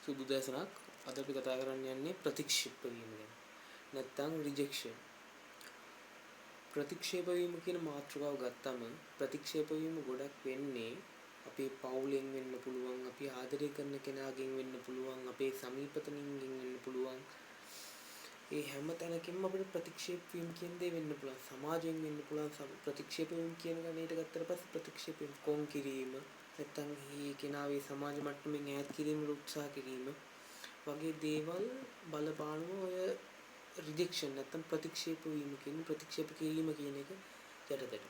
සුබ දැසනක්. අද අපි කතා කරන්න යන්නේ ප්‍රතික්ෂේප වීම ගැන. නැත්නම් රිජෙක්ෂන්. ප්‍රතික්ෂේප වීම කියන මාතෘකාව ගත්තම ප්‍රතික්ෂේප වීම ගොඩක් වෙන්නේ අපේ පවුලෙන් වෙන්න පුළුවන්, අපි ආදරය කරන කෙනාගෙන් වෙන්න පුළුවන්, අපේ සමීපතනින්ගෙන් වෙන්න පුළුවන්. ඒ හැම තැනකින්ම අපිට ප්‍රතික්ෂේප වීම කියන දේ වෙන්න පුළුවන්. සමාජයෙන් වෙන්න පුළුවන්. ප්‍රතික්ෂේප වීම කියන ගණේට ගත්තට පස්සේ ප්‍රතික්ෂේප වීම කොන් කිරීම, නැත්නම් මේ කෙනාවේ සමාජ මට්ටමින් ඈත් කිරීමට උත්සාහ කිරීම වගේ දේවල් බලපානවා ඔය රිජෙක්ෂන් නැත්නම් ප්‍රතික්ෂේප වීම කියන ප්‍රතික්ෂේප කිරීම කියන එක යටතට.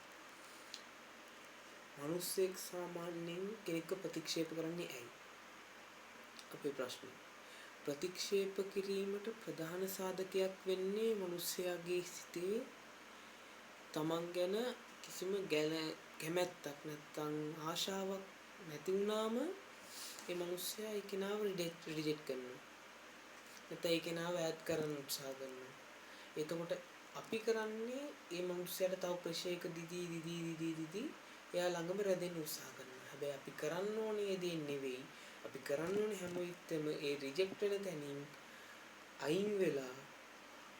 මිනිස්සෙක් සාමාන්‍යයෙන් කෙනෙක්ව ප්‍රතික්ෂේප කරන්නේ ඇයි? අපේ ප්‍රශ්නේ. ප්‍රතික්ෂේප කිරීමට ප්‍රධාන සාධකයක් වෙන්නේ මිනිස්යාගේ සිතේ තමන් ගැන කිසිම කැමැත්තක් නැත්නම් ආශාවක් නැති වුණාම ඒ මිනිස්සයා ඒ කෙනාව රිජෙක්ට් කරනවා. නැත්නම් ඒ කෙනාව ඈත් කරන්න උත්සාහ කරනවා. එතකොට අපි කරන්නේ මේ මිනිස්සයාට තව ප්‍රෙෂර් එක දිදී එයා ළඟම රැඳෙන්න උත්සාහ කරනවා. හැබැයි අපි කරන්න ඕනේ දේ නෙවෙයි. අපි කරන්න ඕනේ හැම විටම ඒ රිජෙක්ට් වෙන තැනින් අයින් වෙලා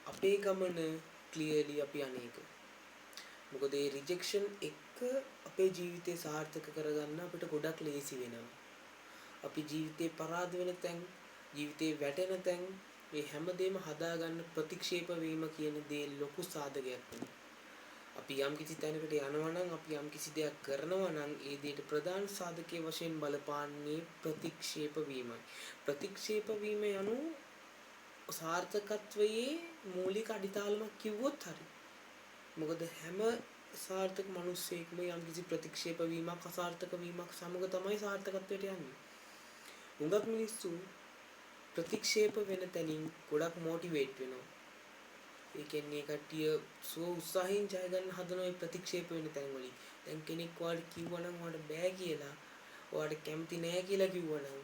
අපේ ගමන ක්ලියර්ලි අපි අනේක. මොකද ඒ රිජෙක්ෂන් එක අපේ ජීවිතේ සාර්ථක කරගන්න අපිට ගොඩක් ලේසි වෙනවා. අපි ජීවිතේ පරාද වෙන තැන්, ජීවිතේ වැටෙන තැන් මේ හැමදේම හදාගන්න ප්‍රතික්ෂේප වීම කියන දේ ලොකු සාධකයක් වෙනවා. අපි යම් කිසි තැනකට යනවා නම්, අපි යම් කිසි දෙයක් කරනවා නම් ඒ දෙයට ප්‍රධාන සාධකයේ වශයෙන් බලපාන්නේ ප්‍රතික්ෂේප වීමයි. ප්‍රතික්ෂේප වීම යනු සාර්ථකත්වයේ මූලික අඩිතාලමක් කිව්වොත් හරි. මොකද හැම සාර්ථක මිනිස්සෙක්ම යම් කිසි ප්‍රතික්ෂේප වීමක්, අසාර්ථක වීමක් සමග තමයි සාර්ථකත්වයට යන්නේ. හුඟක් මිනිස්සු ප්‍රතික්ෂේප වෙන තැනින් ගොඩක් මොටිවේට් වෙනවා. ඒ කියන්නේ කට්ටිය උත්සාහයෙන් ජය ගන්න හදන ওই ප්‍රතික්ෂේප වෙන තැන් වලින්. දැන් කෙනෙක් ඔයාලට කිව්වනම් ඔයාලට බෑ කියලා, ඔයාලට කැමති නෑ කියලා කිව්වනම්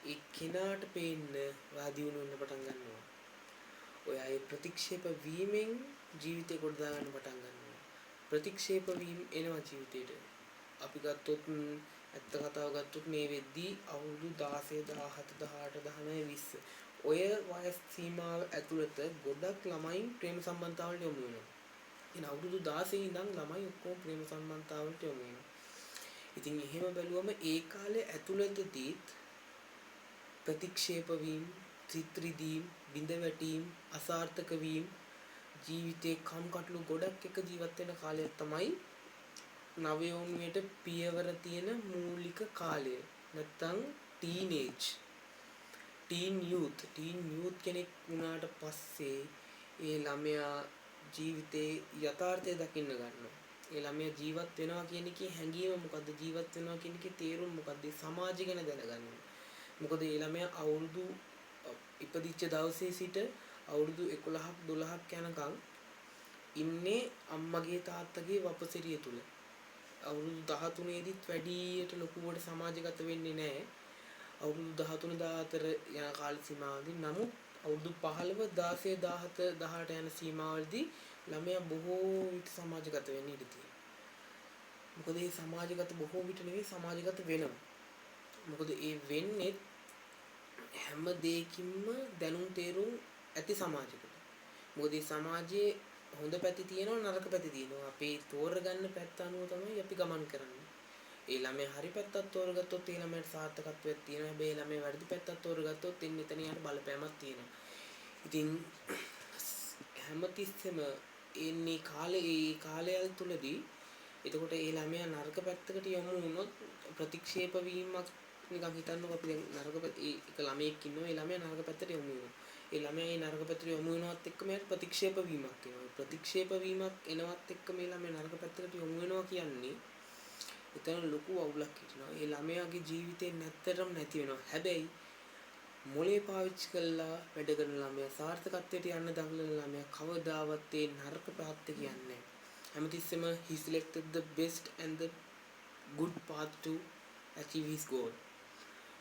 ඒ කෙනාට පේන්න ඔයා දියුණු වෙන්න පටන් ගන්නවා. ඔයා ඒ ප්‍රතික්ෂේප වීමෙන් ජීවිතේ කොට දාගන්න පටන් ගන්නවා. ප්‍රතික්ෂේප වීම එනවා ජීවිතේට. අපි ගත්තොත් ඇත්ත කතාව ගත්තොත් මේ වෙද්දී අවුරුදු 16, 17, 18, 19, 20 ඔය වයස් සීමාව ඇතුළත ගොඩක් ළමයි ප්‍රේම සම්බන්ධතාවලට යොමු වෙනවා. ඉතින් අවුරුදු 16 ඉඳන් ළමයි ඔක්කොම ප්‍රේම සම්බන්ධතාවලට යොමු වෙනවා. ඉතින් එහෙම බැලුවම ඒ කාලේ ඇතුළතදී ප්‍රතික්ෂේප වීම, සිත් රිදීම්, බිඳ වැටීම්, අසාර්ථක වීම, ජීවිතේ කම්කටොළු ගොඩක් එක ජීවත් වෙන කාලයක් තමයි නවයෝනියට පියවර තියෙන මූලික කාලය. නැත්තම් ටීන් යූත් කෙනෙක් වුණාට පස්සේ ඒ ළමයා ජීවිතේ යථාර්ථය දකින්න ගන්නවා. ඒ ළමයා ජීවත් වෙනවා කියන එකේ හැඟීම මොකද්ද? ජීවත් වෙනවා කියන එකේ තේරුම මොකද්ද? සමාජය ගැන දැනගන්නවා. මොකද ඒ ළමයා අවුරුදු ඉපදිච්ච දවසේ සිට අවුරුදු 11ක් 12ක් යනකම් ඉන්නේ අම්මගේ තාත්තගේ වපසිරිය තුල. අවුරුදු 13 දිත් වැඩියට ලොකුවට සමාජගත වෙන්නේ නැහැ. අවුරුදු 13 14 යන කාල සීමාවදී නමුත් අවුරුදු 15 16 17 18 යන සීමාවලදී ළමයා බොහෝ විට සමාජගත වෙන්න ඉඩ තියෙනවා. මොකද මේ සමාජගත බොහෝ විට නෙවෙයි සමාජගත වෙනවා. මොකද ඒ වෙන්නේ හැම දෙයකින්ම දැනුම් තේරුම් ඇති සමාජයකට. මොකද මේ සමාජයේ හොඳ පැති තියෙනවා, නරක පැති තියෙනවා. අපි තෝරගන්න පැත්ත අනුව තමයි අපි ගමන් කරන්නේ. ඒ ළමයා හරි පැත්තක් තෝරගත්තොත් ඒ ළමයාට සාර්ථකත්වයක් තියෙනවා. හැබැයි ළමයා වැරදි පැත්තක් තෝරගත්තොත් එතන යාට බලපෑමක් තියෙනවා. ඉතින් හැමතිස්සෙම එන්නේ කාලය තුලදී එතකොට ඒ ළමයා නරක පැත්තකට යොමු වුණොත් ප්‍රතික්ෂේප වීමක් නිකන් හිතන්නකො අපි දැන් නරක එක ළමයෙක් ඉන්නවා. ඒ ළමයා නරක පැත්තට යොමු වෙනවා. ඒ ළමයා ඒ නරක පැත්තට යොමු වෙනවත් එක්කම යාට ප්‍රතික්ෂේප වීමක් වෙනවා. ප්‍රතික්ෂේප වීමක් එනවත් එක්ක මේ ළමයා නරක පැත්තකට යොමු වෙනවා කියන්නේ එතන ලොකු අවුලක් හිටිනවා. ඒ ළමයාගේ ජීවිතේ නැත්තරම් නැති වෙනවා. හැබැයි මොලේ පාවිච්චි කළා වැඩ කරන ළමයා සාර්ථකත්වයට යන්න දඟලන ළමයා කවදාවත් ඒ නරක පැත්ත කියන්නේ නැහැ. හැමතිස්සෙම he selected the best and the good path to achieve his goal.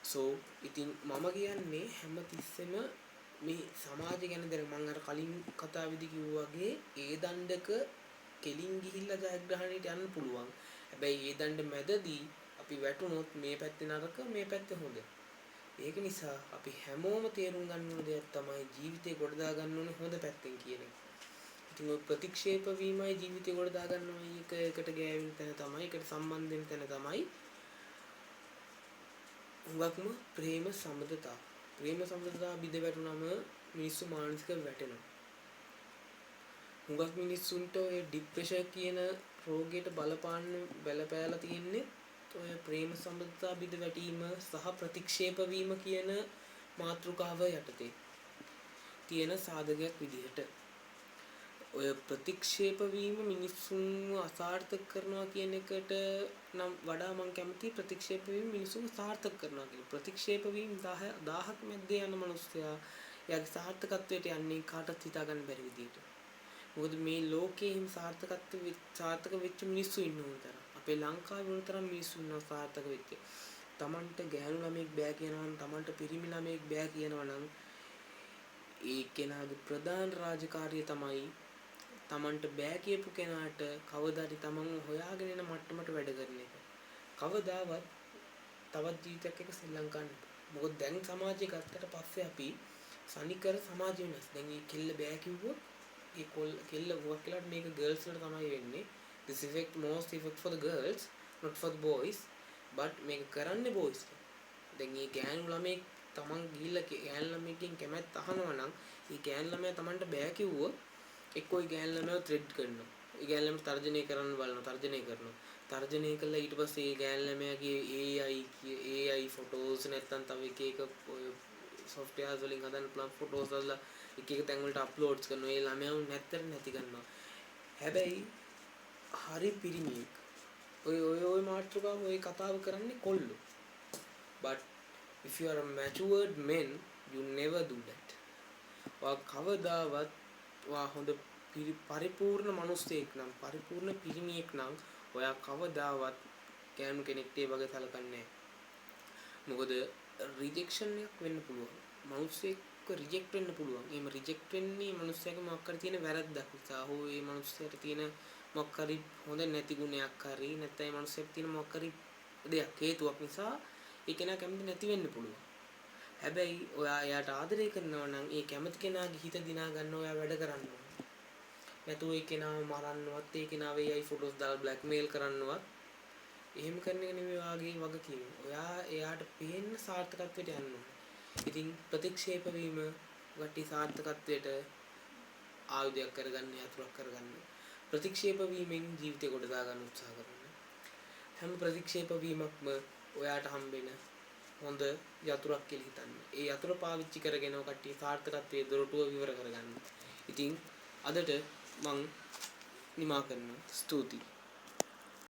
So ඉතින් මම කියන්නේ හැමතිස්සෙම මේ සමාජය ගැන දැන් මම අර කලින් කතාවේදී කිව්වා වගේ ඒ දණ්ඩක කෙලින් ගිහිල්ලා ජයග්‍රහණයට යන්න පුළුවන්. හැබැයි ඒ දණ්ඩ මැදදී අපි වැටුනොත් මේ පැත්තේ නරක මේ පැත්තේ හොඳ. ඒක නිසා අපි හැමෝම තේරුම් ගන්න ඕන දෙයක් තමයි ජීවිතේ ගොඩදා ගන්න ඕනේ හොඳ පැත්තෙන් කියන එක. ඉතින් ඔය ප්‍රතික්ෂේප වීමයි ජීවිතේ ගොඩදා ගන්නවයි එකට ගෑවෙන තැන තමයි, එකට සම්බන්ධ වෙන තැන තමයි හුඟක්ම ප්‍රේම සම්බන්ධතා. ප්‍රේම සම්බන්ධතා බිඳ වැටුනම මිනිස්සු මානසික වැටෙනවා. හුඟක් මිනිස්සුන්ට ඔය ડિප්‍රෙෂන් කියන රෝගයට බලපෑලා තියෙන්නේ ඔය ප්‍රේම සම්බන්ධතා බිඳ වැටීම සහ ප්‍රතික්ෂේප වීම කියන මාතෘකාව යටතේ තියෙන සාධකයක් විදිහට. ඔය ප්‍රතික්ෂේප වීම මිනිස්සුන්ව අසාර්ථක කරනවා කියන එකට නම් වඩා මම කැමති ප්‍රතික්ෂේප වීම මිනිස්සුන්ව සාර්ථක කරනවා කියන. ප්‍රතික්ෂේප වීම 1000ක් මැද්දේ යන මනුස්සයා එයාගේ සාර්ථකත්වයට යන්නේ කාටවත් හිතා ගන්න බැරි විදිහට. මොකද මේ ලෝකයේ හිම සාර්ථක වෙච්ච මිනිස්සු ඉන්නවා තරම්. අපේ ලංකාවේ වුණ තරම් මිනිස්සු ඉන්නවා සාර්ථක වෙච්ච. Tamanට ගෑනු ළමෙක් බෑ කියනවා නම් Tamanට පිරිමි ළමෙක් බෑ කියනවා නම් ඒ කෙනාගේ ප්‍රධාන රාජකාරිය තමයි Tamanට බෑ කියපු කෙනාට කවදාද Taman හොයාගෙන එන මට්ටමට වැඩ කරන එක. කවදාවත් තවත් ජීවිතයක් එක සෙල්ලම් ගන්න. මොකද දැන් සමාජය ගත්තට පස්සේ අපි සනිකර සමාජය වෙනස්. දැන් මේ කෙල්ල බෑ කිව්වොත් ඒ කෙල්ල වුවක් කියලා මේක ගර්ල්ස් වලට තමයි වෙන්නේ. This effect most effect for the girls not for the boys but මේක කරන්නේ boys. දැන් මේ ගෑනු ළමෙක් Taman ගිහිල්ලා ගෑනු ළමෙක්ගෙන් කැමැත්ත අහනවා නම් ඒ ගෑනු ළමයා Tamanට බෑ කිව්වොත් එක්කෝ ඒ ගෑනු ළමයා ත්‍රෙඩ් කරනවා. ඒ ගෑනු ළමයා තර්ජනය කරන්න බලනවා. තර්ජනය කළා ඊට පස්සේ ඒ ගෑනු ළමයාගේ AI ෆොටෝස් නැත්තම් තව එක softwares වලින් හදන්න පුළුවන් ෆොටෝස් වල එක තැන් වලට අප්ලෝඩ්ස් කරනවා. ඒ ළමයාව නැති කරනවා. හැබැයි හරි පිරිමියෙක්. ඔය මාතෘකාව ඔය කතාව කරන්නේ කොල්ලෝ. But if you are a matured man you never do that. කවදාවත් හොඳ පරිපූර්ණ මනුස්සයෙක් නම් පරිපූර්ණ පිරිමියෙක් නම් ඔයා කවදාවත් ගෑනු කෙනෙක්ට ඒ වගේ සලකන්නේ නැහැ. මොකද රිජෙක්ෂන් එකක් වෙන්න පුළුවන්. මනුස්සයෙක්ව රිජෙක්ට් වෙන්න පුළුවන්. එහෙම රිජෙක්ට් වෙන්නේ මනුස්සයාගේ මොකක් හරි තියෙන වැරද්දක් නිසා. හෝ ඒ මනුස්සයාට තියෙන මොකක් හරි හොඳ නැති ගුණයක් හරි නැත්නම් ඒ මනුස්සයාට තියෙන මොකක් හරි දෙයක් හේතුවක් නිසා ඒ කෙනා කැමති නැති වෙන්න පුළුවන්. හැබැයි ඔයා එයාට ආදරය කරනවා නම් ඒ කැමති කෙනාගේ හිත දිනා ගන්න ඔයා වැඩ කරන්න ඕනේ. නැතුව ඒ කෙනාව මරන්නවත් ඒ කෙනාව AI ෆොටෝස් දාලා බ්ලැක්මේල් කරන්නවත් එහෙම කරන එක නෙමෙයි ඔයාගේ වගකීම. ඔයා එයාට පේන්න සාර්ථකත්වයට යන්න ඕනේ. ඉතින් ප්‍රතික්ෂේප වීම වටි සාර්ථකත්වයට ආයුධයක් කරගන්න යතුරක් කරගන්න. ප්‍රතික්ෂේප වීමෙන් ජීවිතේ කොට දාගන්න උත්සාහ කරන්න. හැම ප්‍රතික්ෂේප වීමක්ම ඔයාට හම්බෙන හොඳ යතුරක් කියලා හිතන්න. ඒ යතුර පාවිච්චි කරගෙන කට්ටිය සාර්ථකත්වයේ දොරටුව විවර කරගන්න. ඉතින් අදට මං නිමා කරනවා. ස්තුතියි.